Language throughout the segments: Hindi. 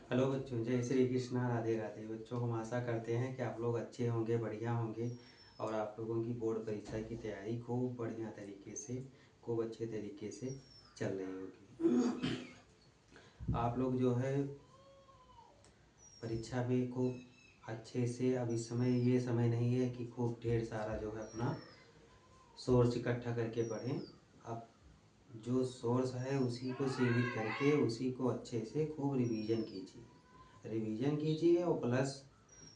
हेलो बच्चों, जय श्री कृष्णा, राधे राधे। बच्चों, हम आशा करते हैं कि आप लोग अच्छे होंगे, बढ़िया होंगे और आप लोगों की बोर्ड परीक्षा की तैयारी खूब बढ़िया तरीके से, खूब अच्छे तरीके से चल रही होगी। आप लोग जो है परीक्षा में खूब अच्छे से, अब इस समय ये समय नहीं है कि खूब ढेर सारा जो है अपना सोर्स इकट्ठा करके पढ़ें। अब जो सोर्स है उसी को सीमित करके उसी को अच्छे से खूब रिवीजन कीजिए और प्लस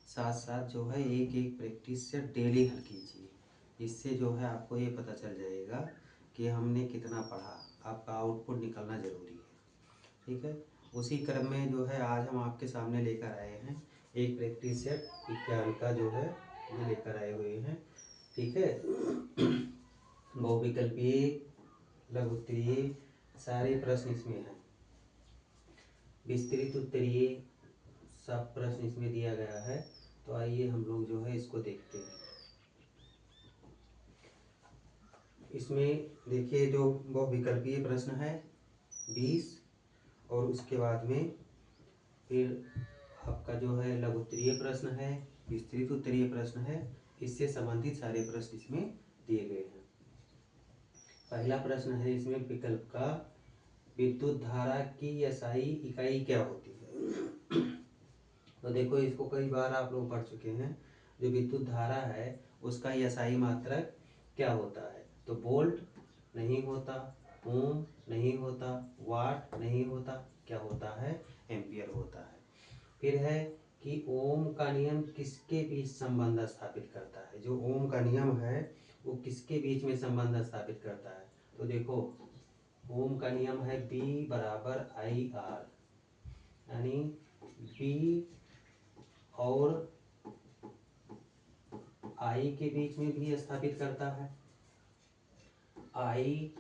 साथ साथ जो है एक एक प्रैक्टिस से डेली हल कीजिए। इससे जो है आपको ये पता चल जाएगा कि हमने कितना पढ़ा। आपका आउटपुट निकलना ज़रूरी है, ठीक है। उसी क्रम में जो है आज हम आपके सामने लेकर आए हैं एक प्रैक्टिस सेट विज्ञान का जो है ये लेकर आए हुए हैं, ठीक है। बहुविकल्पीय, लघुत्तरीय सारे प्रश्न इसमें हैं। विस्तृत उत्तरीय सब प्रश्न इसमें दिया गया है। तो आइए हम लोग जो है इसको देखते हैं। इसमें देखिए जो बहुविकल्पीय प्रश्न है 20 और उसके बाद में फिर आपका जो है लघुत्तरीय प्रश्न है, विस्तृत उत्तरीय प्रश्न है। इससे संबंधित सारे प्रश्न इसमें दिए गए हैं। पहला प्रश्न है इसमें विकल्प का, विद्युत धारा की एसआई इकाई क्या होती है। तो देखो इसको कई बार आप लोग पढ़ चुके हैं। जो विद्युत धारा है उसका एसआई मात्रक क्या होता है। तो वोल्ट नहीं होता, ओम नहीं होता, वाट नहीं होता, क्या होता है, एम्पियर होता है। फिर है कि ओम का नियम किसके बीच संबंध स्थापित करता है। जो ओम का नियम है वो किसके बीच में संबंध स्थापित करता है। तो देखो ओम का नियम है B बराबर आई आर, यानी B और आई के बीच में भी स्थापित करता है, आई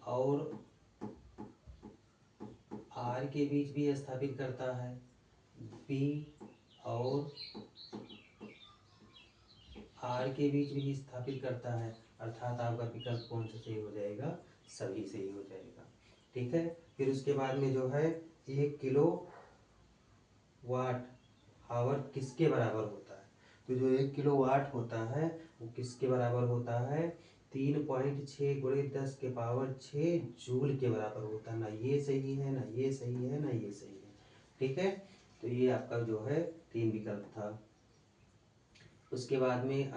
और आर के बीच भी स्थापित करता है, बी और आर के बीच भी स्थापित करता है। अर्थात आपका विकल्प कौन सा सही हो जाएगा, सभी सही हो जाएगा, ठीक है। फिर उसके बाद में जो है 1 किलो वाट आवर किसके बराबर होता है। तो जो 1 किलो वाट होता है वो किसके बराबर होता है, 3.6 गुणे 10 के पावर 6 जूल के बराबर होता है। ना ये सही है, ना ये सही है, ना ये सही है, ठीक है। तो ये आपका जो है 3 विकल्प था। उसके बाद में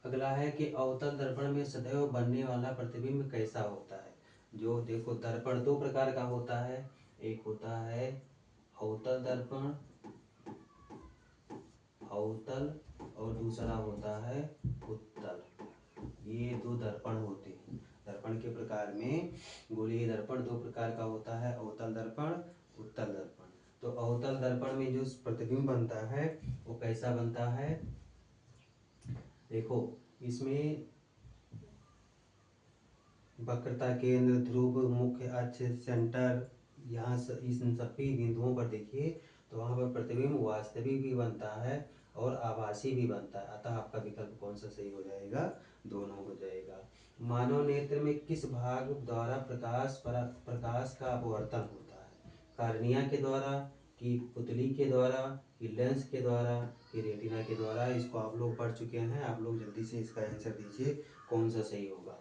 अगला है कि अवतल दर्पण में सदैव बनने वाला प्रतिबिंब कैसा होता है। जो देखो दर्पण दो प्रकार का होता है, एक होता है अवतल दर्पण, अवतल, और दूसरा होता है उत्तल। ये दो दर्पण होते हैं। दर्पण के प्रकार में गोलीय दर्पण दो प्रकार का होता है, अवतल दर्पण, उत्तल दर्पण। तो अवतल दर्पण में जो प्रतिबिंब बनता है वो कैसा बनता है। देखो इसमें वक्रता केंद्र, ध्रुव, मुख्य अक्ष, सेंटर, यहाँ इन सभी बिंदुओं पर देखिए तो वहाँ पर प्रतिबिंब वास्तविक भी बनता है और आभासी भी बनता है। अतः आपका विकल्प कौन सा सही हो जाएगा, दोनों हो जाएगा। मानव नेत्र में किस भाग द्वारा प्रकाश का अपवर्तन होता है। कार्निया के द्वारा, कि पुतली के द्वारा, कि लेंस के द्वारा, कि रेटिना के द्वारा। इसको आप लोग पढ़ चुके हैं। आप लोग जल्दी से इसका आंसर दीजिए कौन सा सही होगा।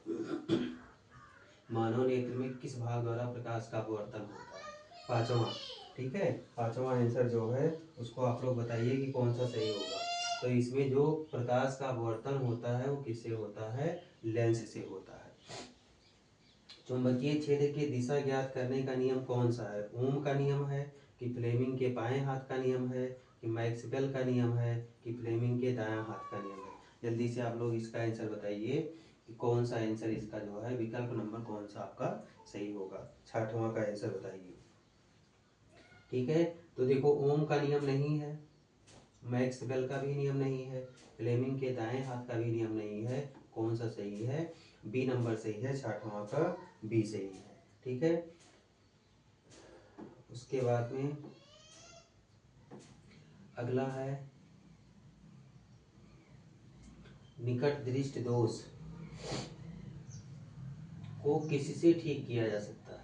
मानव नेत्र में किस भाग द्वारा प्रकाश का अपवर्तन होता है, पांचवा, ठीक है। पांचवा आंसर जो है उसको आप लोग बताइए कि कौन सा सही होगा। तो इसमें जो प्रकाश का अपवर्तन होता है वो किससे होता है, लेंस से होता है। चुंबकीय क्षेत्र की दिशा ज्ञात करने का नियम कौन सा है। ओम का नियम है, कि फ्लेमिंग के बाएं हाथ का नियम है, कि मैक्सवेल का नियम है, कि फ्लेमिंग के दायां हाथ का नियम है। जल्दी से आप लोग इसका आंसर बताइए कि कौन सा आंसर इसका जो है विकल्प नंबर कौन सा आपका सही होगा। छठवां का आंसर बताइए, ठीक है। तो देखो ओम का नियम नहीं है, मैक्सवेल का भी नियम नहीं है, फ्लेमिंग के दाएं हाथ का भी नियम नहीं है। कौन सा सही है, बी नंबर सही है, छठवां का बी सही है, ठीक है। उसके बाद में अगला है निकट दृष्टि दोष। को किससे ठीक किया जा सकता है?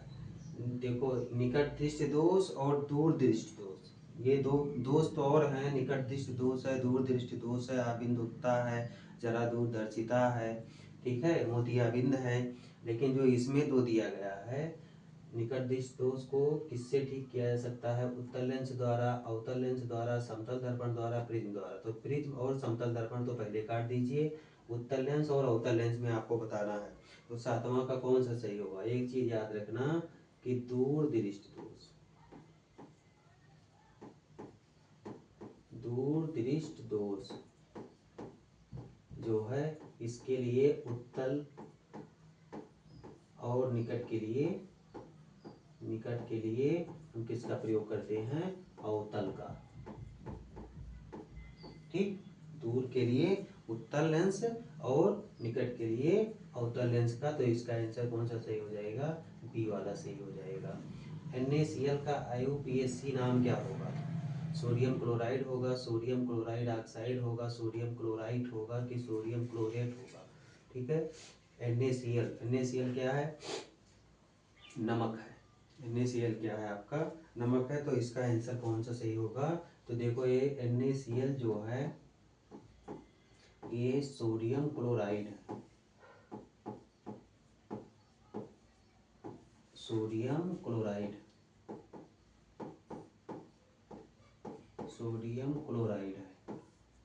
देखो, निकट दृष्टि दोष और दूर दृष्टि दोष, ये दो दोष तो और हैं। निकट दृष्टि दोष है, दूर दृष्टि दोष है, आबिंदुता है, जरा दूरदर्शिता है, ठीक है, मोतियाबिंद है। लेकिन जो इसमें दो दिया गया है, निकट दृष्टि दोष को किससे ठीक किया जा सकता है? उत्तल लेंस द्वारा, अवतल लेंस द्वारा, समतल दर्पण द्वारा, प्रिज्म द्वारा। तो प्रिज्म और समतल दर्पण तो पहले काट दीजिए, उत्तल लेंस और अवतल लेंस में आपको बताना है। तो सातवां का कौन सा सही होगा? एक चीज याद रखना कि दूर दृष्टि दोष, दूर दृष्टि दोष जो है, इसके लिए उत्तल और निकट के लिए हम किसका प्रयोग करते हैं? अवतल का। ठीक, दूर के लिए उत्तल लेंस और निकट के लिए अवतल लेंस का। तो इसका आंसर कौन सा सही हो जाएगा? बी वाला सही हो जाएगा। NaCl का IUPAC नाम क्या होगा? सोडियम क्लोराइड होगा, सोडियम क्लोराइड ऑक्साइड होगा, सोडियम क्लोराइड होगा कि सोडियम क्लोरेट होगा? ठीक है, NaCl क्या है? नमक है। NaCl क्या है? आपका नमक है। तो इसका आंसर कौन सा सही होगा? तो देखो, ये NaCl जो है ये सोडियम क्लोराइड है, सोडियम क्लोराइड, सोडियम क्लोराइड है।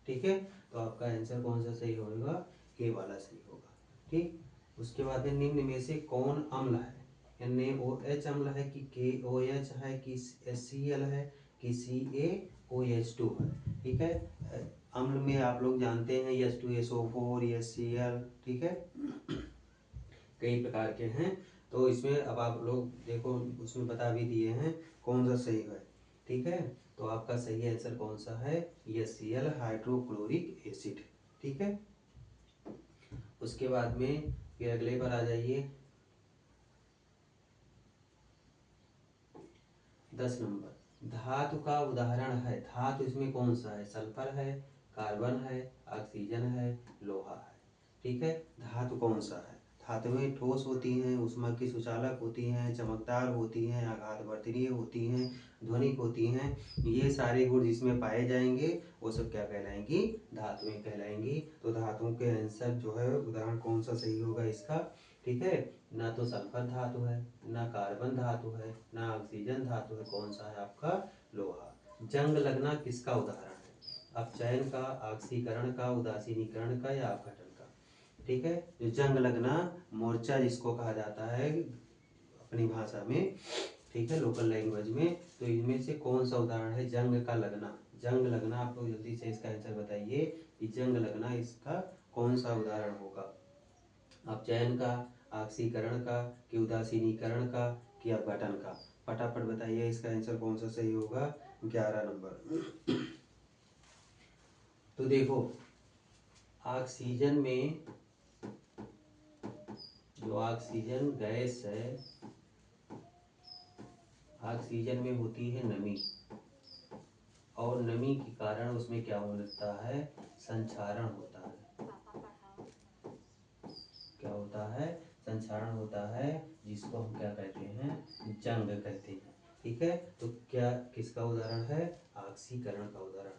ठीक है, तो आपका आंसर कौन सा सही होगा? ए वाला सही होगा। ठीक, उसके बाद में निम्न में से कौन अम्ल है? NaOH अम्ल है कि KOH है कि HCl है कि CaOH2 है? ठीक है, अम्ल में आप लोग जानते हैं H2SO4, HCl, ठीक है, कई प्रकार के हैं। तो इसमें अब आप लोग देखो, उसमें बता भी दिए हैं कौन सा सही है। ठीक है, तो आपका सही आंसर कौन सा है? HCl, hydrochloric acid. ठीक है, उसके बाद में फिर अगले पर आ जाइए। 10 नंबर, धातु का उदाहरण है। धातु इसमें कौन सा है? सल्फर है, कार्बन है, ऑक्सीजन है, लोहा है। ठीक है, धातु कौन सा है? धातुएं ठोस होती हैं, ऊष्मा की सुचालक होती हैं, चमकदार होती हैं, आघातवर्धनीय होती हैं, ध्वनिक होती हैं। ये सारे गुण जिसमें पाए जाएंगे वो सब क्या कहलाएंगी? धातुएं कहलाएंगी। तो धातुओं के आंसर जो है, उदाहरण कौन सा सही होगा इसका? ठीक है, ना तो सल्फर धातु है, ना कार्बन धातु है, ना ऑक्सीजन धातु है। कौन सा है आपका? लोहा। जंग लगना किसका उदाहरण है? अपचयन का, ऑक्सीकरण का, उदासीनीकरण का या अपघटन का? ठीक है, जो जंग लगना, मोर्चा जिसको कहा जाता है अपनी भाषा में, ठीक है, लोकल लैंग्वेज में, तो इनमें से कौन सा उदाहरण है जंग का लगना? जंग लगना, आप लोग जल्दी से इसका आंसर बताइए कि जंग लगना इसका कौन सा उदाहरण होगा? अपचयन का, ऑक्सीकरण का कि उदासीनीकरण का कि अपघटन का? फटाफट बताइए इसका आंसर कौन सा सही होगा? 11 नंबर। तो देखो, ऑक्सीजन में, जो ऑक्सीजन गैस है, ऑक्सीजन में होती है नमी, और नमी के कारण उसमें क्या होने लगता है? संक्षारण होता है। क्या होता है? संक्षारण होता है, जिसको हम क्या कहते हैं? जंग कहते हैं। ठीक है, तो क्या किसका उदाहरण है? ऑक्सीकरण का उदाहरण है।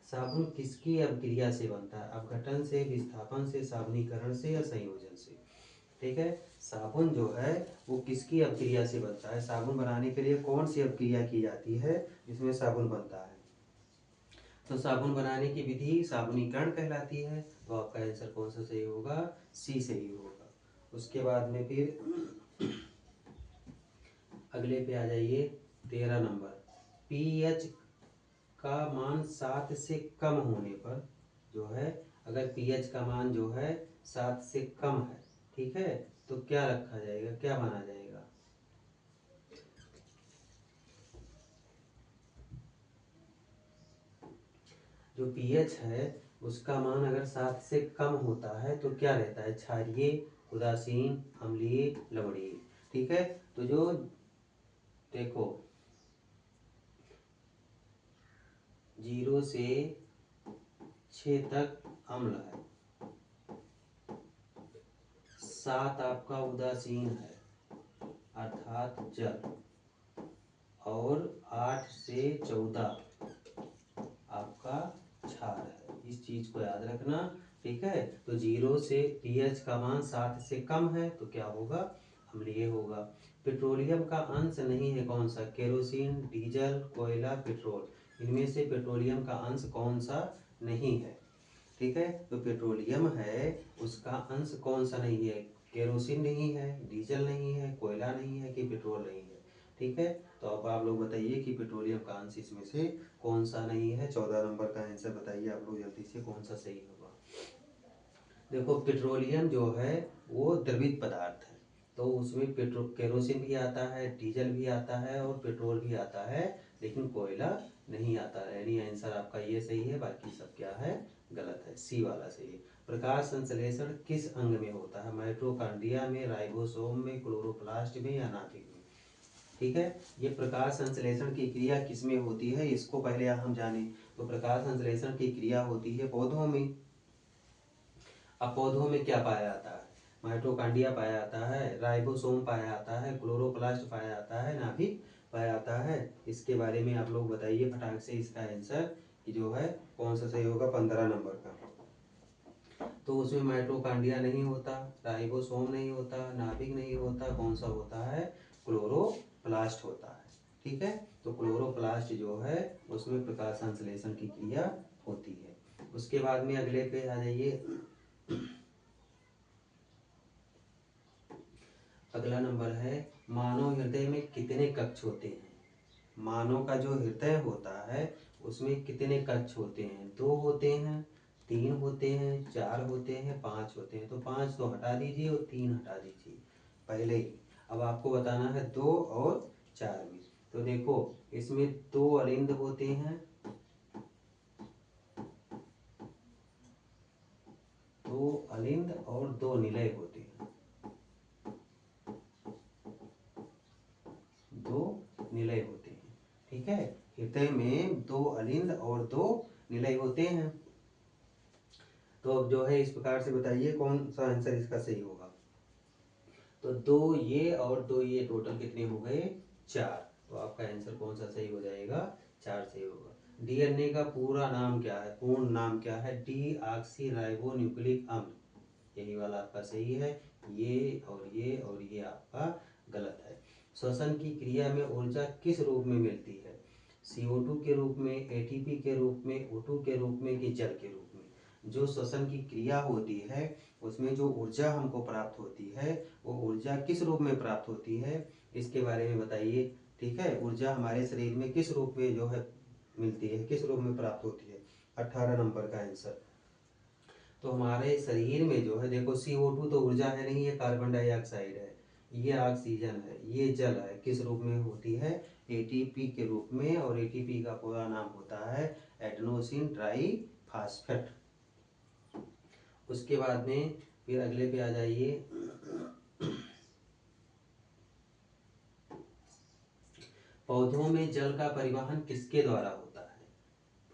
साबुन किसकी अभिक्रिया से बनता है? अपघटन से, विस्थापन से, साबुनीकरण से या संयोजन से? ठीक है, साबुन जो है वो किसकी अभिक्रिया से बनता है? साबुन बनाने के लिए कौन सी अभिक्रिया की जाती है जिसमें साबुन बनता है? तो साबुन बनाने की विधि साबुनीकरण कहलाती है। तो आपका आंसर कौन सा सही होगा? सी सही होगा। उसके बाद में फिर अगले पे आ जाइए। 13 नंबर, पीएच का मान 7 से कम होने पर जो है, अगर पीएच का मान जो है 7 से कम है, ठीक है, तो क्या रखा जाएगा, क्या माना जाएगा? जो पीएच है उसका मान अगर 7 से कम होता है तो क्या रहता है? क्षारीय, उदासीन, अम्लीय, लवणीय। ठीक है, तो जो देखो 0 से 6 तक अम्ल है, 7 आपका उदासीन है अर्थात जल, और 8 से 14 आपका क्षार है। इस चीज को याद रखना, ठीक है। तो 0 से pH का मान 7 से कम है तो क्या होगा, अम्लीय होगा। पेट्रोलियम का अंश नहीं है कौन सा, केरोसिन, डीजल, कोयला, पेट्रोल, इनमें से पेट्रोलियम का अंश कौन सा नहीं है, ठीक है। तो पेट्रोलियम है उसका अंश कौन सा नहीं है, केरोसिन नहीं है, डीजल नहीं है, कोयला नहीं है कि पेट्रोल नहीं है, ठीक है। तो अब आप लोग बताइए कि पेट्रोलियम का अंश इसमें से कौन सा नहीं है। 14 नंबर का आंसर बताइए आप लोग जल्दी से, कौन सा सही होगा। देखो पेट्रोलियम जो है वो द्रवित पदार्थ है, तो उसमें केरोसिन भी आता है, डीजल भी आता है और पेट्रोल भी आता है, लेकिन कोयला नहीं आता है। यानी आंसर आपका ये सही है, बाकी सब क्या है, गलत है, सी वाला सही है। प्रकाश संश्लेषण किस अंग में होता है, माइटोकॉन्ड्रिया में, राइबोसोम में, क्लोरोप्लास्ट में या नाभिक में, ठीक है। ये प्रकाश संश्लेषण की क्रिया किसमें होती है, इसको पहले हम जाने। तो प्रकाश संश्लेषण की क्रिया होती है पौधों में। अब पौधों में क्या पाया जाता है, माइटोकॉन्ड्रिया पाया जाता है, राइबोसोम पाया जाता है, क्लोरोप्लास्ट पाया जाता है, नाभिक पाया जाता है। इसके बारे में आप लोग बताइए फटाक से इसका आंसर कि जो है कौन सा सही होगा 15 नंबर का। तो उसमें माइटोकॉन्ड्रिया नहीं होता, राइबोसोम नहीं होता, नाभिक नहीं होता, कौन सा होता है, क्लोरोप्लास्ट होता है, ठीक है। तो क्लोरोप्लास्ट जो है उसमें प्रकाश संश्लेषण की क्रिया होती है। उसके बाद में अगले पे आ जाइए। अगला नंबर है, मानव हृदय में कितने कक्ष होते हैं। मानव का जो हृदय होता है उसमें कितने कक्ष होते हैं, 2 होते हैं, 3 होते हैं, 4 होते हैं, 5 होते हैं। तो 5 तो हटा दीजिए और 3 हटा दीजिए पहले ही। अब आपको बताना है 2 और 4 में। तो देखो इसमें 2 अलिंद होते हैं, 2 अलिंद और 2 निलय होते हैं, 2 निलय होते हैं, ठीक है। हृदय में 2 अलिंद और 2 निलय होते हैं। तो अब जो है इस प्रकार से बताइए कौन सा आंसर इसका सही होगा। तो 2 ये और 2 ये टोटल कितने हो गए, 4। तो आपका आंसर कौन सा सही हो जाएगा, 4 सही होगा। डीएनए का पूरा नाम क्या है, पूर्ण नाम क्या है, डी ऑक्सी राइबो न्यूक्लिक अम्ल, यही वाला आपका सही है। ये और ये आपका गलत है। श्वसन की क्रिया में ऊर्जा किस रूप में मिलती है, CO2 के रूप में, ATP के रूप में, O2 के रूप में कि जल के रूप में। जो श्वसन की क्रिया होती है उसमें जो ऊर्जा हमको प्राप्त होती है वो ऊर्जा किस रूप में प्राप्त होती है, इसके बारे में बताइए, ठीक है। ऊर्जा हमारे शरीर में किस रूप में जो है मिलती है, किस रूप में प्राप्त होती है, 18 नंबर का आंसर। तो हमारे शरीर में जो है देखो CO2 तो ऊर्जा है नहीं, ये कार्बन डाइऑक्साइड है, ये ऑक्सीजन है, ये जल है, किस रूप में होती है, ATP के रूप में। और ATP का पूरा नाम होता है एडेनोसिन ट्राई फास्फेट। उसके बाद में फिर अगले पे आ जाइए। पौधों में जल का परिवहन किसके द्वारा होता है,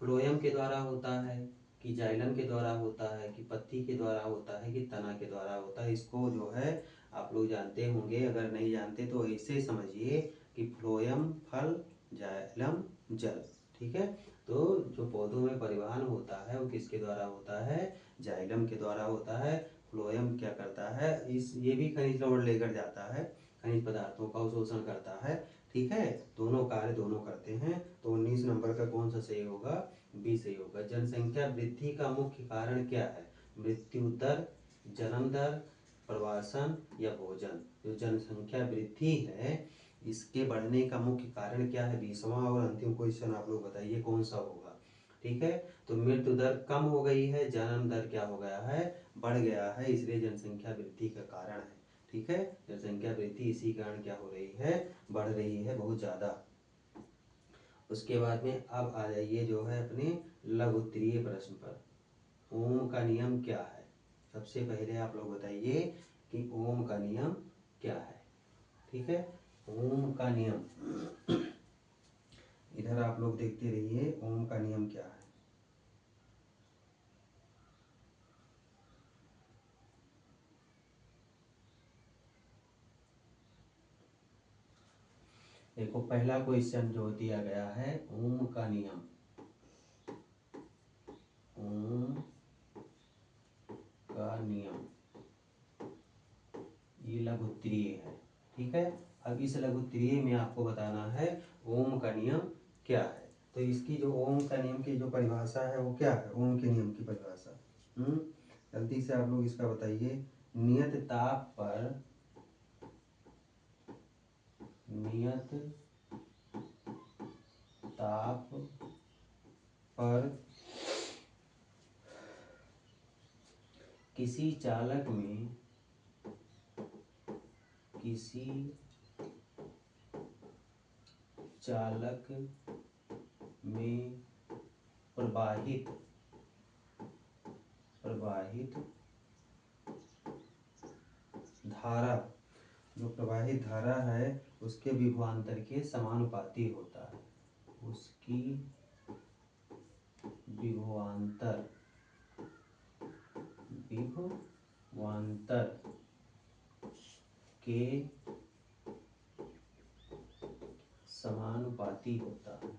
फ्लोएम के द्वारा होता है कि जाइलम के द्वारा होता है कि पत्ती के द्वारा होता है कि तना के द्वारा होता है। इसको जो है आप लोग जानते होंगे, अगर नहीं जानते तो ऐसे समझिए कि फ्लोएम फल, जाइलम जल, ठीक है। तो जो पौधों में परिवहन होता है वो किसके द्वारा होता है, जाइलम के द्वारा होता है। फ्लोएम क्या करता है, इस ये भी खनिज लवण लेकर जाता है, खनिज पदार्थों का शोषण करता है, ठीक है। दोनों कार्य दोनों करते हैं। तो 19 नंबर का कौन सा सही होगा, बी सही होगा। जनसंख्या वृद्धि का मुख्य कारण क्या है, मृत्यु दर, जन्म दर, प्रवासन या भोजन। जो जनसंख्या वृद्धि है इसके बढ़ने का मुख्य कारण क्या है, 20वां और अंतिम क्वेश्चन आप लोग बताइए कौन सा होगा, ठीक है। तो मृत्यु दर कम हो गई है, जन्म दर क्या हो गया है, बढ़ गया है, इसलिए जनसंख्या वृद्धि का कारण है, ठीक है। जनसंख्या वृद्धि इसी कारण क्या हो रही है, बढ़ रही है बहुत ज़्यादा। उसके बाद में अब आ जाइए जो है अपने लघुत्तरीय प्रश्न पर। ओम का नियम क्या है, सबसे पहले आप लोग बताइए कि ओम का नियम क्या है, ठीक है। ओम का नियम इधर आप लोग देखते रहिए, ओम का नियम क्या है। देखो पहला क्वेश्चन जो दिया गया है ओम का नियम, ओम का नियम, ये लघुत्तरीय है। ठीक है, अब इस लघुत्तरीय में आपको बताना है ओम का नियम क्या है। तो इसकी जो ओम का नियम की जो परिभाषा है वो क्या है, ओम के नियम की परिभाषा। जल्दी से आप लोग इसका बताइए। नियत ताप पर, नियत ताप पर किसी चालक में, किसी चालक में प्रवाहित धारा, जो प्रवाहित धारा है उसके विभवांतर के समानुपाती होता है, उसकी विभवांतर के समानुपाती होता है,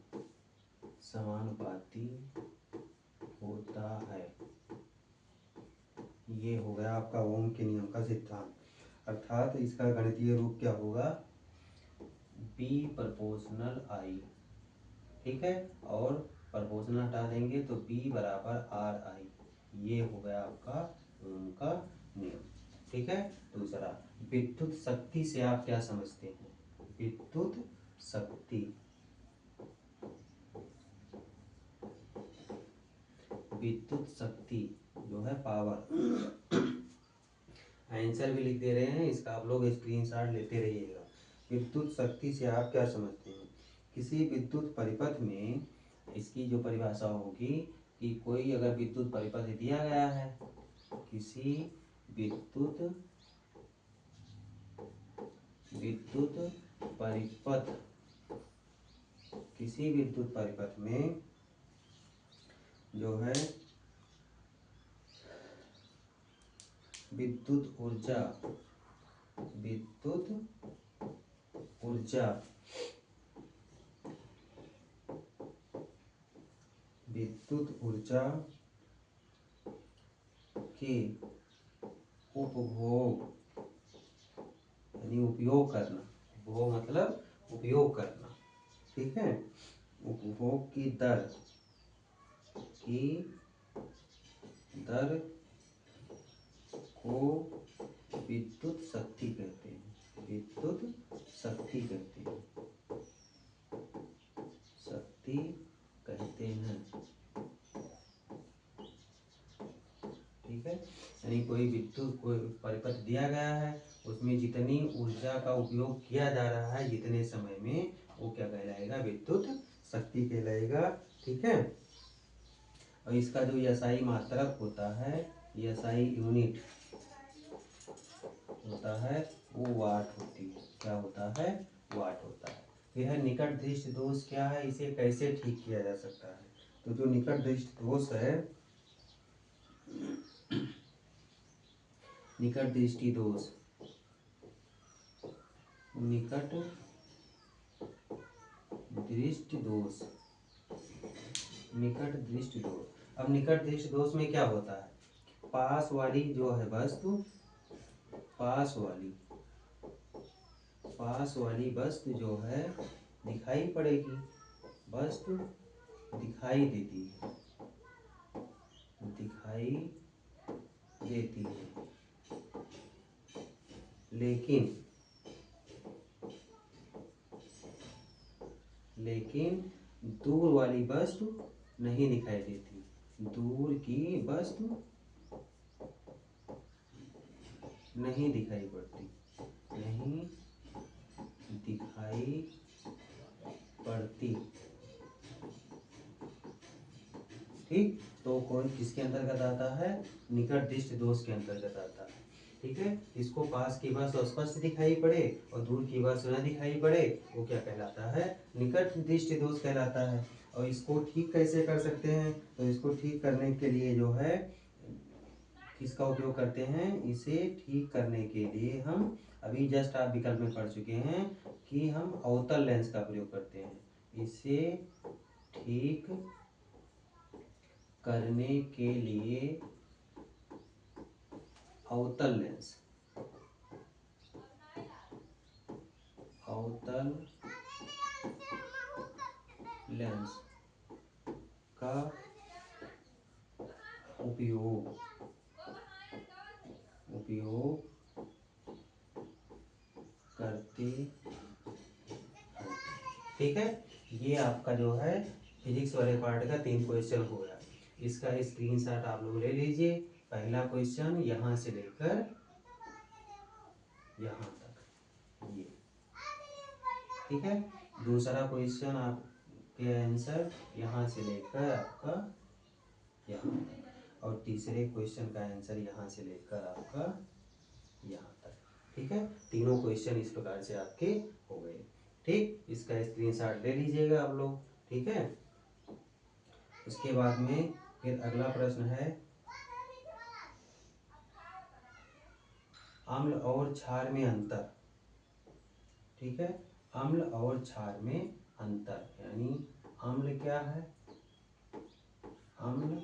समानुपाती होता है। ये हो गया आपका ओम के नियम का सिद्धांत। अर्थात इसका गणितीय रूप क्या होगा, B प्रोपोर्शनल I। ठीक है, और प्रोपोर्शनल हटा देंगे तो B बराबर RI। ये हो गया आपका ओम का नियम। ठीक है, दूसरा, विद्युत शक्ति से आप क्या समझते हैं, विद्युत शक्ति, विद्युत शक्ति जो है पावर, आंसर भी लिख दे रहे हैं, इसका आप लोग स्क्रीनशॉट लेते रहिएगा। विद्युत शक्ति से आप क्या समझते हैं, किसी विद्युत परिपथ में, इसकी जो परिभाषा होगी कि कोई अगर विद्युत परिपथ दिया गया है, किसी विद्युत परिपथ, किसी विद्युत परिपथ में जो है विद्युत ऊर्जा, विद्युत ऊर्जा, विद्युत ऊर्जा के उपभोग यानी उपयोग करना, उपभोग मतलब उपयोग करना। ठीक है, उपभोग की दर को विद्युत शक्ति कहते हैं, विद्युत शक्ति कहते हैं, शक्ति कहते हैं। ठीक है, यानी कोई विद्युत कोई परिपथ दिया गया है, उसमें जितनी ऊर्जा का उपयोग किया जा रहा है जितने समय में, वो क्या कहलाएगा, विद्युत शक्ति कहलाएगा। ठीक है, और इसका जो एसआई मात्रक होता है, एसआई यूनिट होता है, वो वाट होती है। क्या होता है, वाट होता है। फिर है निकट दृष्टि दोष क्या है, इसे कैसे ठीक किया जा सकता है। तो जो निकट दृष्टि दोष है, निकट दृष्टि दोष, निकट दृष्टि दोष, निकट दृष्टि दोष। अब निकट दृष्टि दोष में क्या होता है, पास वाली जो है वस्तु, पास वाली वस्तु जो है दिखाई पड़ेगी, वस्तु दिखाई देती है, दिखाई देती है, लेकिन दूर वाली वस्तु नहीं दिखाई देती, दूर की वस्तु नहीं दिखाई पड़ती, नहीं दिखाई पड़ती। ठीक, तो कौन किसके अंतर्गत आता है, निकट दृष्टि दोष के अंतर्गत आता है। ठीक है, इसको पास की वस्तु स्पष्ट दिखाई पड़े और दूर की वस्तु न दिखाई पड़े, वो क्या कहलाता है, निकट दृष्टि दोष कहलाता है। और इसको ठीक कैसे कर सकते हैं, तो इसको ठीक करने के लिए जो है किसका उपयोग करते हैं? इसे ठीक करने के लिए हम अभी जस्ट आप विकल्प में पढ़ चुके हैं कि हम अवतल लेंस का प्रयोग करते हैं। इसे ठीक करने के लिए अवतल लेंस का उपयोग करते हैं। ठीक है, ये आपका जो है फिजिक्स वाले पार्ट का 3 क्वेश्चन हो गया। इसका स्क्रीनशॉट आप लोग ले लीजिए। पहला क्वेश्चन यहाँ से लेकर यहाँ तक ये, ठीक है। दूसरा क्वेश्चन आपके आंसर यहाँ से लेकर आपका यहाँ तक, और तीसरे क्वेश्चन का आंसर यहाँ से लेकर आपका यहाँ तक। ठीक है, तीनों क्वेश्चन इस प्रकार से आपके हो गए। ठीक, इसका स्क्रीनशॉट ले लीजिएगा आप लोग। ठीक है, उसके बाद में फिर अगला प्रश्न है अम्ल और क्षार में अंतर। ठीक है, अम्ल और क्षार में अंतर, यानी अम्ल क्या है? अम्ल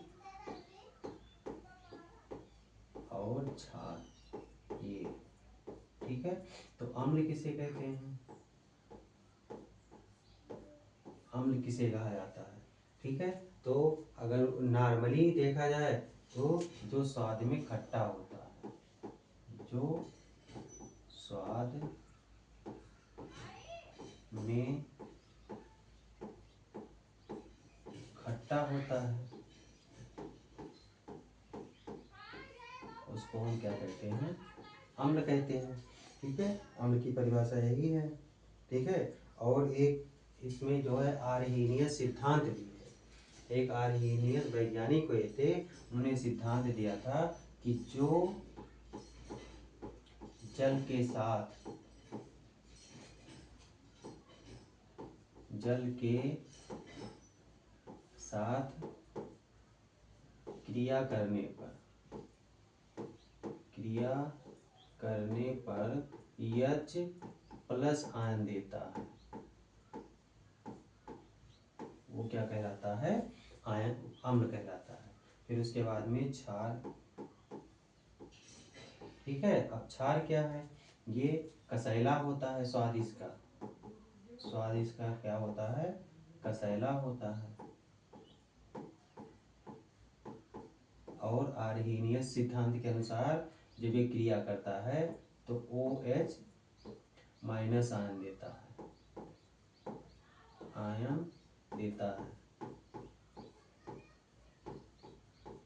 और क्षार ये, ठीक है। तो अम्ल किसे कहते हैं? अम्ल किसे कहा जाता है? ठीक है, तो अगर नॉर्मली देखा जाए तो जो स्वाद में खट्टा होता है, जो स्वाद में खट्टा होता है उसको हम क्या कहते हैं? अम्ल कहते हैं। ठीक है, अम्ल की परिभाषा यही है। ठीक है, और एक इसमें जो है आर्हेनियस सिद्धांत भी है। एक आर्हेनियस वैज्ञानिक हुए थे, उन्होंने सिद्धांत दिया था कि जो जल के साथ क्रिया करने पर H प्लस आयन देता है, वो क्या कहलाता है? आयन अम्ल कहलाता है। फिर उसके बाद में क्षार। ठीक है, अब क्षार क्या है? ये कसैला होता है, स्वाद इसका क्या होता है? कसैला होता है। और आर्हेनियस सिद्धांत के अनुसार जब ये क्रिया करता है तो OH माइनस आयन देता है,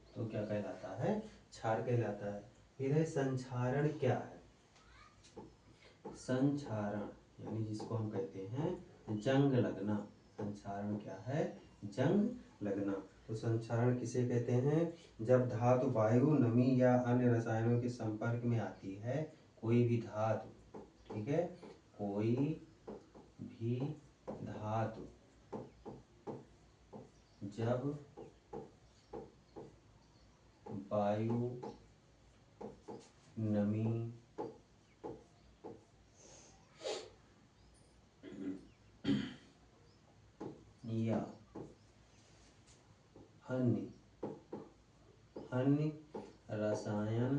तो क्या कहलाता है? क्षार कहलाता है। फिर है संक्षारण। क्या है संक्षारण? यानी जिसको हम कहते हैं जंग लगना। संक्षारण क्या है? जंग लगना। तो संक्षारण किसे कहते हैं? जब धातु वायु, नमी या अन्य रसायनों के संपर्क में आती है, कोई भी धातु, ठीक है, कोई भी धातु जब वायु, नमी या अन्य रसायन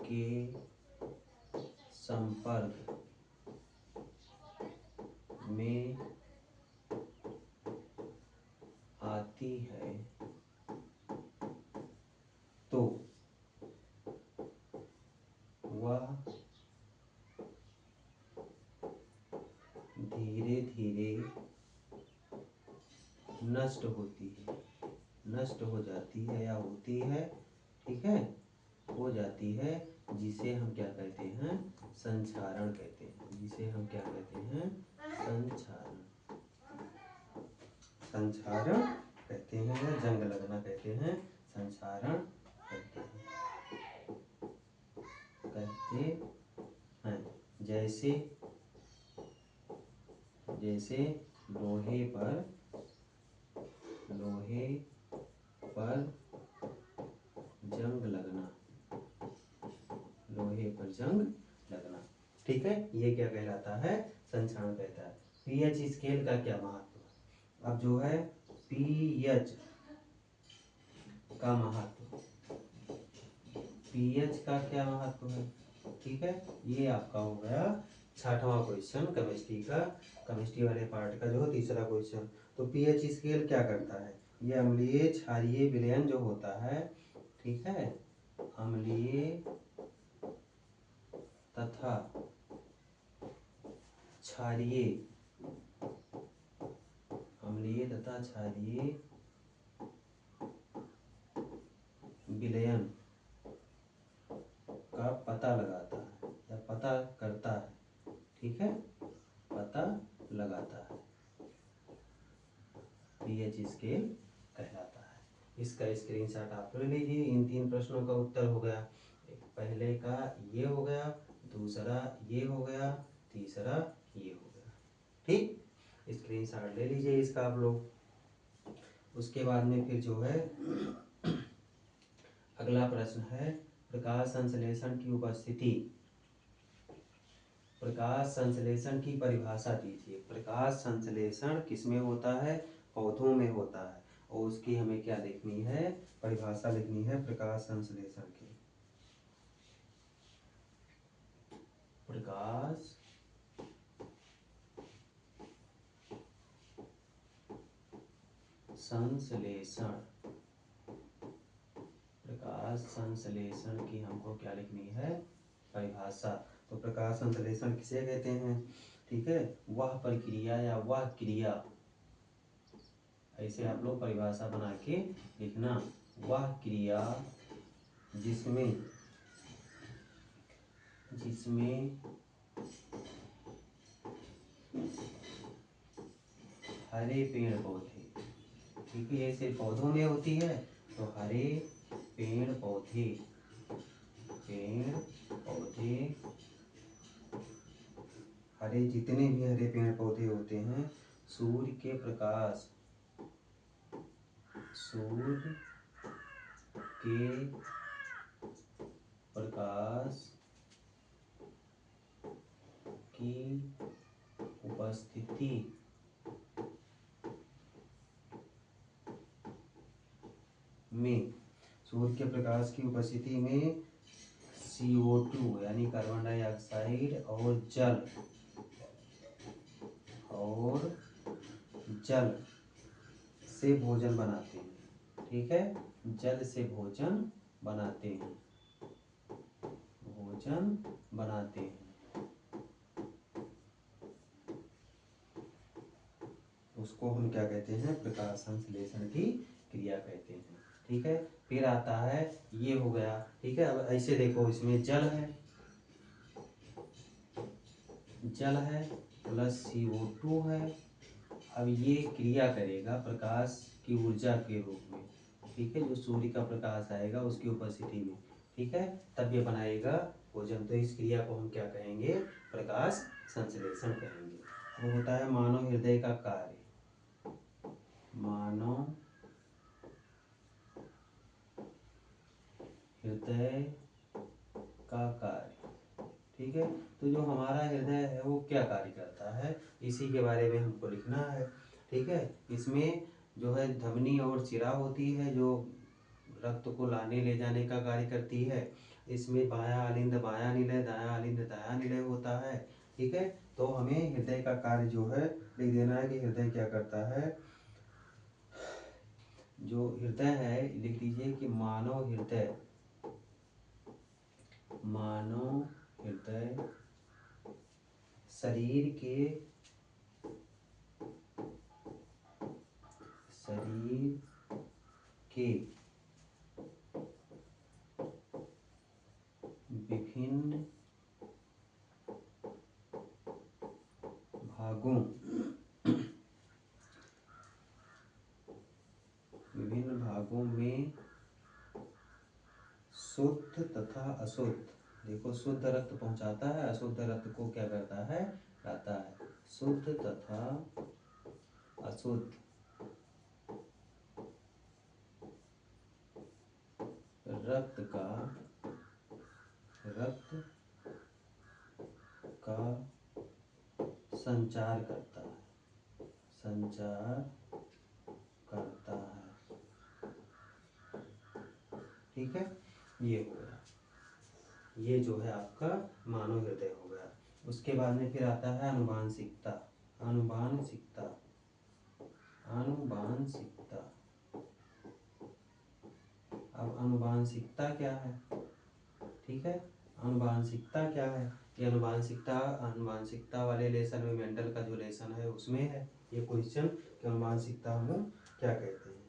के संपर्क में आती है तो वह धीरे धीरे नष्ट हो जाती है या होती है। ठीक है, हो जाती है, जिसे हम क्या कहते हैं? संक्षारण कहते हैं। जिसे हम क्या कहते हैं? संक्षारण कहते हैं या जंग लगना कहते हैं। संक्षारण कहते हैं। जैसे लोहे जंग लगना। ठीक है, ये क्या कहलाता है? संक्षारण कहता है। पीएच स्केल का क्या महत्व है? अब जो है पीएच का महत्व, पीएच का क्या महत्व है? ठीक है, ये आपका हो गया 6वां क्वेश्चन केमिस्ट्री का, केमिस्ट्री वाले पार्ट का जो तीसरा क्वेश्चन। तो पीएच स्केल क्या करता है? ये अम्लीय क्षारीय विलयन जो होता है, ठीक है, अम्लीय तथा क्षारीय, अम्लीय तथा क्षारीय विलयन का पता लगाता है या पता करता है। ठीक है, पता लगाता है, पीएच स्केल कहलाता है। इसका स्क्रीनशॉट आप ले लीजिए। इन 3 प्रश्नों का उत्तर हो गया, पहले का ये हो गया, दूसरा ये हो गया, तीसरा ये हो गया। ठीक, स्क्रीनशॉट ले लीजिए इसका आप लोग। उसके बाद में फिर जो है अगला प्रश्न है प्रकाश संश्लेषण की उपस्थिति। प्रकाश संश्लेषण की परिभाषा दीजिए। प्रकाश संश्लेषण किसमें होता है? पौधों में होता है। और उसकी हमें क्या लिखनी है? परिभाषा लिखनी है प्रकाश संश्लेषण की। प्रकाश संश्लेषण, प्रकाश संश्लेषण की हमको क्या लिखनी है? परिभाषा। तो प्रकाश संश्लेषण किसे कहते हैं? ठीक है, वह प्रक्रिया या वह क्रिया, ऐसे आप लोग परिभाषा बना के लिखना, वह क्रिया जिसमें हरे पेड़ पौधे, ठीक है, ये सिर्फ पौधों में होती है, तो हरे पेड़ पौधे, पेड़ पौधे, हरे जितने भी हरे पेड़ पौधे होते हैं, सूर्य के प्रकाश, सूर्य के प्रकाश की उपस्थिति में, सूर्य के प्रकाश की उपस्थिति में CO2 यानी कार्बन डाइऑक्साइड और जल से भोजन बनाते हैं। ठीक है, जल से भोजन बनाते हैं, भोजन बनाते हैं, उसको हम क्या कहते हैं? प्रकाश संश्लेषण की क्रिया कहते हैं। ठीक है, फिर आता है, ये हो गया। ठीक है, अब ऐसे देखो, इसमें जल है, जल है प्लस CO2 है। अब ये क्रिया करेगा प्रकाश की ऊर्जा के रूप में, ठीक है, जो सूर्य का प्रकाश आएगा उसकी उपस्थिति में, ठीक है, तब ये बनाएगा भोजन। तो इस क्रिया को हम क्या कहेंगे? प्रकाश संश्लेषण कहेंगे। वो होता है मानव हृदय का कार्य, मानव हृदय का कार्य। ठीक है, तो जो हमारा हृदय है वो क्या कार्य करता है, इसी के बारे में हमको लिखना है। ठीक है, इसमें जो है धमनी और शिरा होती है जो रक्त को लाने ले जाने का कार्य करती है। इसमें बायां अलिंद बायां निलय, दायां अलिंद दायां निलय होता है। ठीक है, तो हमें हृदय का कार्य जो है लिख देना है कि हृदय क्या करता है। जो हृदय है लिख दीजिए कि मानव हृदय, मानव हृदय शरीर के विभिन्न भागों, विभिन्न भागों में शुद्ध तथा अशुद्ध, देखो शुद्ध रक्त पहुंचाता है, अशुद्ध रक्त को क्या करता है? लाता है। शुद्ध तथा अशुद्ध रक्त का संचार करता है, संचार करता है। ठीक है, ये हो गया, ये जो है आपका मानव हृदय हो गया। उसके बाद में फिर आता है अनुवांशिकता, अनुवांशिकता, अनुवांशिकता। अब अनुवांशिकता क्या है? ठीक है, अनुवांशिकता क्या है? ये अनुवांशिकता, अनुवांशिकता वाले लेसन में, मेंडल का जो लेसन है उसमें है ये क्वेश्चन कि अनुवांशिकता हम क्या कहते हैं।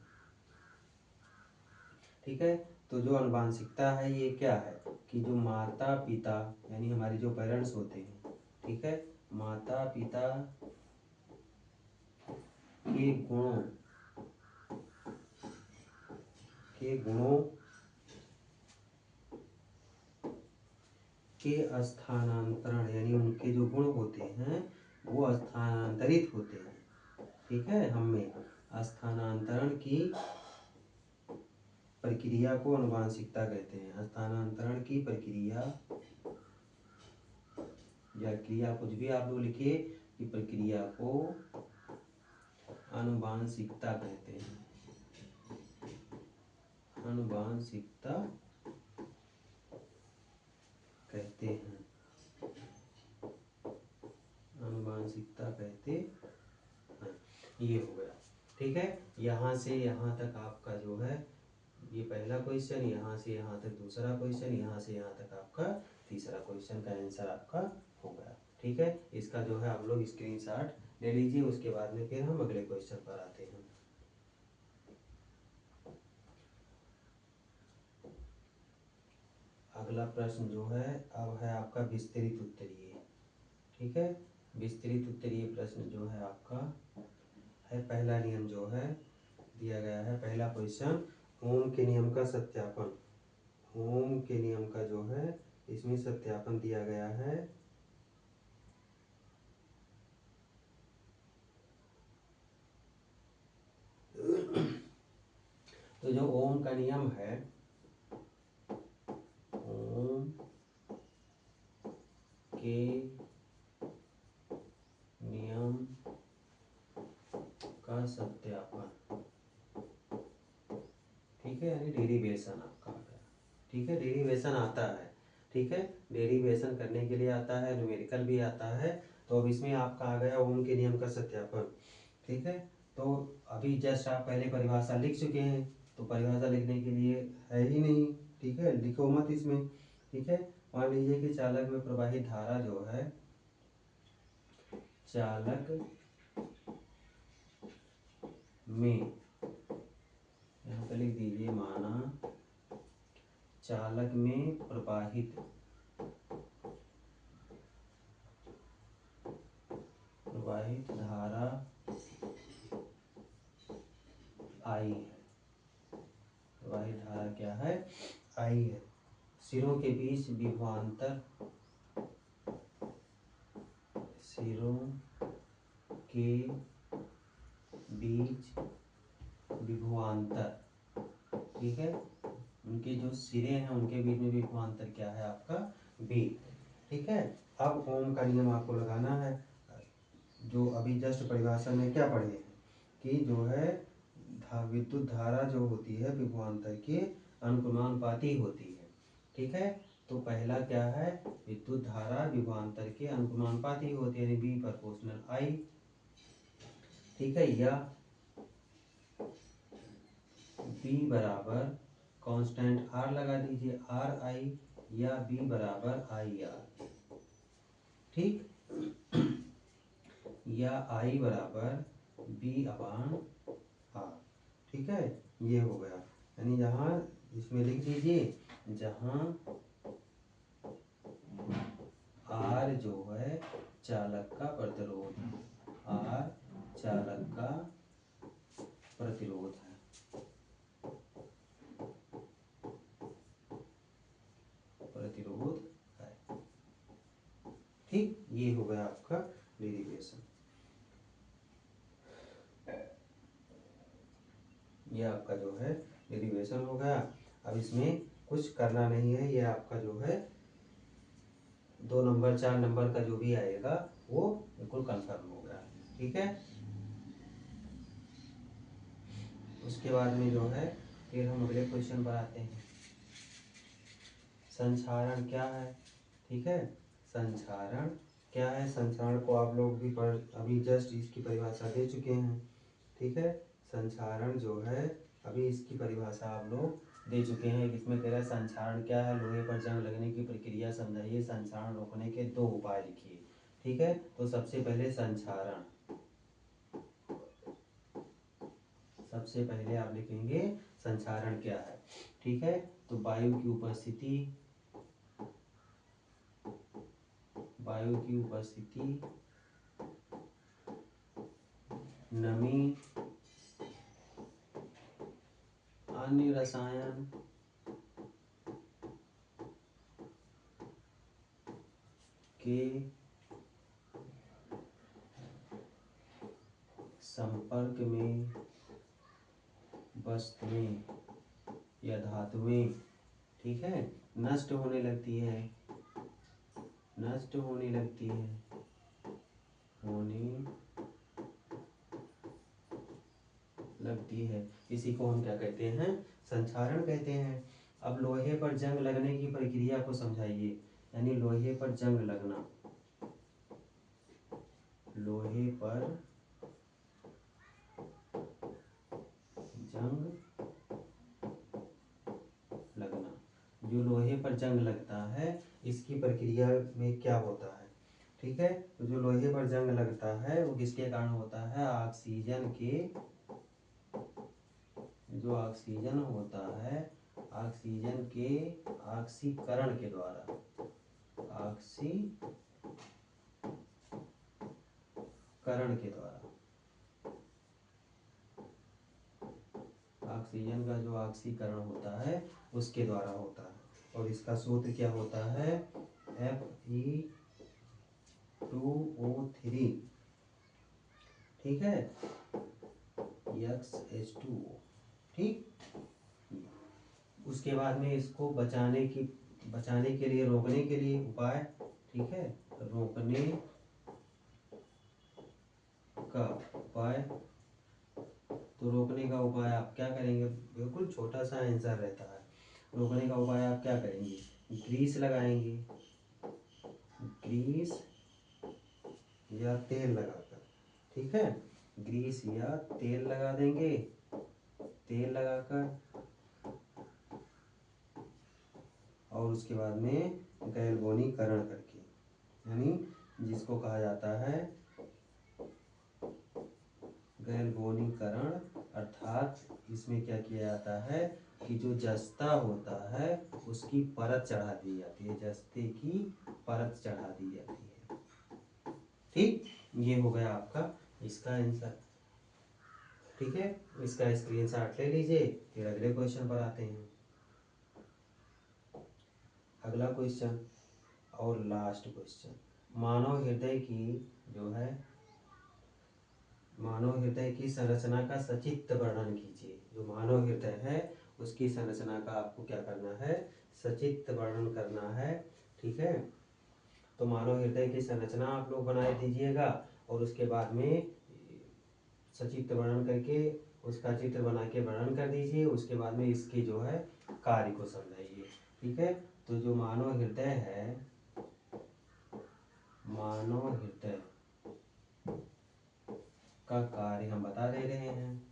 ठीक है, तो जो अनुवांशिकता है ये क्या है कि जो माता पिता यानी हमारे जो पेरेंट्स होते हैं, ठीक है, माता पिता के गुणों के स्थानांतरण यानी उनके जो गुण होते हैं वो स्थानांतरित होते हैं। ठीक है, हमें स्थानांतरण की प्रक्रिया को अनुवांशिकता कहते हैं। स्थानांतरण की प्रक्रिया या क्रिया, कुछ भी आप लोग लिखिए, कि प्रक्रिया को अनुवांशिकता कहते हैं, अनुवांशिकता कहते हैं, अनुवांशिकता कहते हैं। ये हो गया। ठीक है, यहाँ से यहाँ तक आपका जो है ये पहला क्वेश्चन, यहाँ से यहाँ तक दूसरा क्वेश्चन, यहाँ से यहाँ तक आपका तीसरा क्वेश्चन का आंसर आपका हो गया। ठीक है, इसका जो है आप लोग स्क्रीनशॉट ले लीजिए। उसके बाद में फिर हम अगले क्वेश्चन पर आते हैं। अगला प्रश्न जो है अब है आपका विस्तृत उत्तरीय। ठीक है, विस्तृत उत्तरीय प्रश्न जो है आपका है, पहला नियम जो है दिया गया है, पहला क्वेश्चन, ओम के नियम का सत्यापन। ओम के नियम का जो है इसमें सत्यापन दिया गया है। तो जो ओम का नियम है, ओम के नियम का सत्यापन, ठीक है, यानी डेरिवेशन आपका आ गया। ठीक है, डेरिवेशन आता है। ठीक है, डेरिवेशन करने के लिए आता है, न्यूमेरिकल भी आता है। तो अब इसमें आपका आ गया ओम के नियम का सत्यापन। ठीक है, तो अभी जस्ट आप पहले परिभाषा लिख चुके हैं, तो परिभाषा लिखने के लिए है ही नहीं। ठीक है, लिखो मत इसमें। ठीक है, मान लीजिए कि चालक में प्रवाहित धारा जो है, चालक में, यहाँ पे लिख दीजिए, माना चालक में प्रवाहित धारा आई है। प्रवाहित धारा क्या है? आई है। सिरों के बीच विभवांतर, सिरों के बीच विभवांतर, ठीक है, उनके जो सिरे हैं उनके बीच में विभवांतर क्या है आपका? बी। ठीक है, अब ओम का नियम आपको लगाना है। जो अभी जस्ट परिभाषा में क्या पढ़े हैं कि जो है विद्युत धारा जो होती है विभवांतर के अनुक्रमानुपाती होती है। ठीक है, तो पहला क्या है, विद्युत धारा विभवांतर के अनुक्रमानुपाती होती है, यानी बी प्रोपोर्शनल आई। ठीक है, या बी बराबर कांस्टेंट आर लगा दीजिए, आर आई, या बी बराबर आई आर। ठीक, या आई बराबर बी अपान आर। ठीक है, ये हो गया। यानी यहाँ इसमें लिख दीजिए, जहाँ आर जो है चालक का प्रतिरोध, आर चालक का प्रतिरोध है, प्रतिरोध है। ठीक, ये हो गया आपका डेरिवेशन। ये आपका जो है डेरिवेशन हो गया। अब इसमें कुछ करना नहीं है, ये आपका जो है 2 नंबर 4 नंबर का जो भी आएगा वो बिल्कुल कंफर्म होगा। ठीक है, उसके बाद में जो है फिर हम अगले क्वेश्चन पर आते हैं। संचारण क्या है? ठीक है, संचारण क्या है? संचारण को आप लोग भी पढ़, अभी जस्ट इसकी परिभाषा दे चुके हैं। ठीक है, संचारण जो है अभी इसकी परिभाषा आप लोग दे चुके हैं। इसमें कह रहा है संचारण क्या है, लोहे पर जंग लगने की प्रक्रिया समझाइए, संचारण रोकने के 2 उपाय लिखिए। ठीक है, तो सबसे पहले संचारण, सबसे पहले आप लिखेंगे संचारण क्या है। ठीक है, तो वायु की उपस्थिति, वायु की उपस्थिति, नमी, अन्य रसायन के संपर्क में वस्तुएं या धातुएं, ठीक है, नष्ट होने लगती है, नष्ट होने लगती है, होने लगती है। इसी को हम क्या कहते हैं? संचारण कहते हैं। अब लोहे पर जंग लगने की प्रक्रिया को समझाइए, यानी लोहे पर जंग लगना, लोहे पर जंग लगना, जो लोहे पर जंग लगता है इसकी प्रक्रिया में क्या होता है? ठीक है, तो जो लोहे पर जंग लगता है वो किसके कारण होता है? ऑक्सीजन के, जो ऑक्सीजन होता है, ऑक्सीजन के ऑक्सीकरण के द्वारा, ऑक्सीकरण के द्वारा, ऑक्सीजन का जो ऑक्सीकरण होता है उसके द्वारा होता है। और इसका सूत्र क्या होता है? Fe2O3, ठीक है, XH2O। ठीक, उसके बाद में इसको बचाने के लिए, रोकने के लिए उपाय, ठीक है, रोकने का उपाय, तो रोकने का उपाय आप क्या करेंगे? बिल्कुल छोटा सा आंसर रहता है। रोकने का उपाय आप क्या करेंगे? ग्रीस लगाएंगे, ग्रीस या तेल लगाकर, ठीक है, ग्रीस या तेल लगा देंगे, तेल लगाकर, और उसके बाद में गैल्वेनीकरण करके, यानी जिसको कहा जाता है गैल्वेनीकरण, अर्थात इसमें क्या किया जाता है कि जो जस्ता होता है उसकी परत चढ़ा दी जाती है, जस्ते की परत चढ़ा दी जाती है। ठीक, ये हो गया आपका इसका आंसर। ठीक है, इसका स्क्रीनशॉट ले लीजिए, फिर अगले क्वेश्चन पर आते हैं। अगला क्वेश्चन और लास्ट क्वेश्चन, मानव हृदय की जो है, मानव हृदय की संरचना का सचित्र वर्णन कीजिए। जो मानव हृदय है उसकी संरचना का आपको क्या करना है? सचित्र वर्णन करना है। ठीक है, तो मानव हृदय की संरचना आप लोग बना दीजिएगा और उसके बाद में सचित्र वर्णन करके उसका चित्र बना के वर्णन कर दीजिए। उसके बाद में इसके जो है कार्य को समझाइए। ठीक है, तो जो मानव हृदय है, मानव हृदय का कार्य हम बता दे रहे हैं।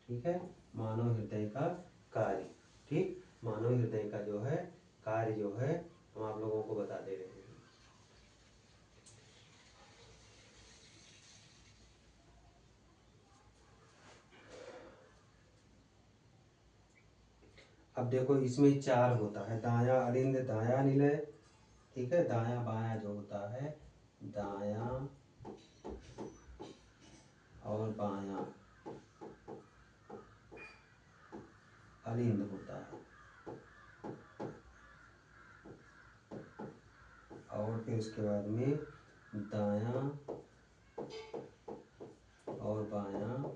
ठीक है, मानव हृदय का कार्य, ठीक, मानव हृदय का जो है कार्य जो है हम आप लोगों को बता दे रहे हैं। अब देखो इसमें 4 होता है, दाया अरिंद, दाया निलय, ठीक है, दाया बाया जो होता है, दाया और बाया अलिंद होता है, और फिर उसके बाद में दाया और बाया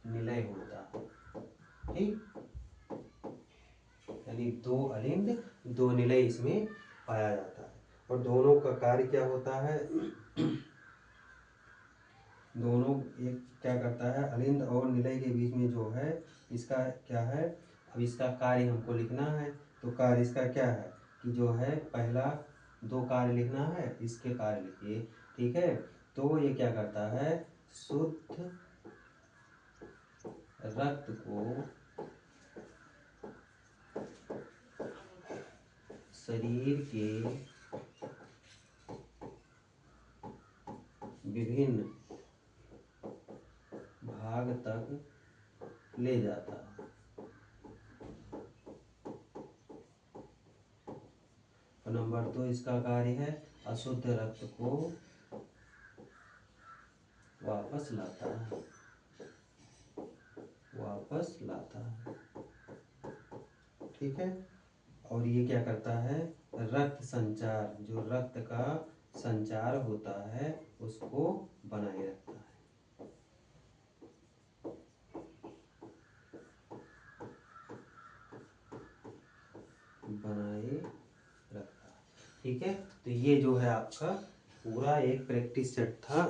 निलय होता है। ठीक, यानी दो अलिंद दो निलय इसमें पाया जाता है। और दोनों का कार्य क्या होता है, दोनों एक क्या करता है, अलिंद और निलय के बीच में जो है इसका क्या है, अब इसका कार्य हमको लिखना है। तो कार्य इसका क्या है कि जो है पहला दो कार्य लिखना है, इसके कार्य लिखिए, ठीक है। तो ये क्या करता है, शुद्ध रक्त को शरीर के विभिन्न भाग तक ले जाता है। और नंबर 2 इसका कार्य है अशुद्ध रक्त को वापस लाता है, वापस लाता है, ठीक है। और ये क्या करता है, रक्त संचार, जो रक्त का संचार होता है उसको बनाए रखता है, बनाए रखता है, ठीक है। तो ये जो है आपका पूरा एक प्रैक्टिस सेट था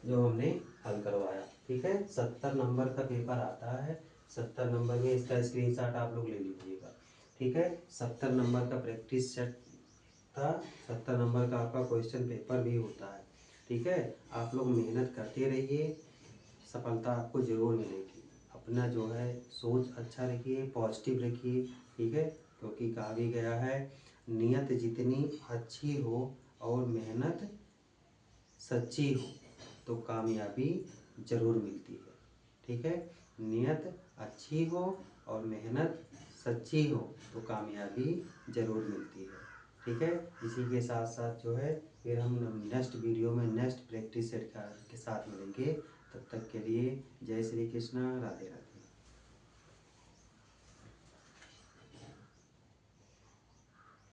जो हमने हल करवाया, ठीक है। 70 नंबर का पेपर आता है, 70 नंबर में इसका स्क्रीनशॉट आप लोग ले लीजिएगा, ठीक है। 70 नंबर का प्रैक्टिस सेट था, 70 नंबर का आपका क्वेश्चन पेपर भी होता है, ठीक है। आप लोग मेहनत करते रहिए, सफलता आपको जरूर मिलेगी। अपना जो है सोच अच्छा रखिए, पॉजिटिव रखिए, ठीक है। क्योंकि कहा भी गया है, नियत जितनी अच्छी हो और मेहनत सच्ची हो तो कामयाबी जरूर मिलती है, ठीक है। नियत अच्छी हो और मेहनत सच्ची हो तो कामयाबी जरूर मिलती है, ठीक है। इसी के साथ साथ जो है फिर हम नेक्स्ट वीडियो में नेक्स्ट प्रैक्टिस सेट के साथ मिलेंगे। तब तक के लिए जय श्री कृष्णा, राधे राधे।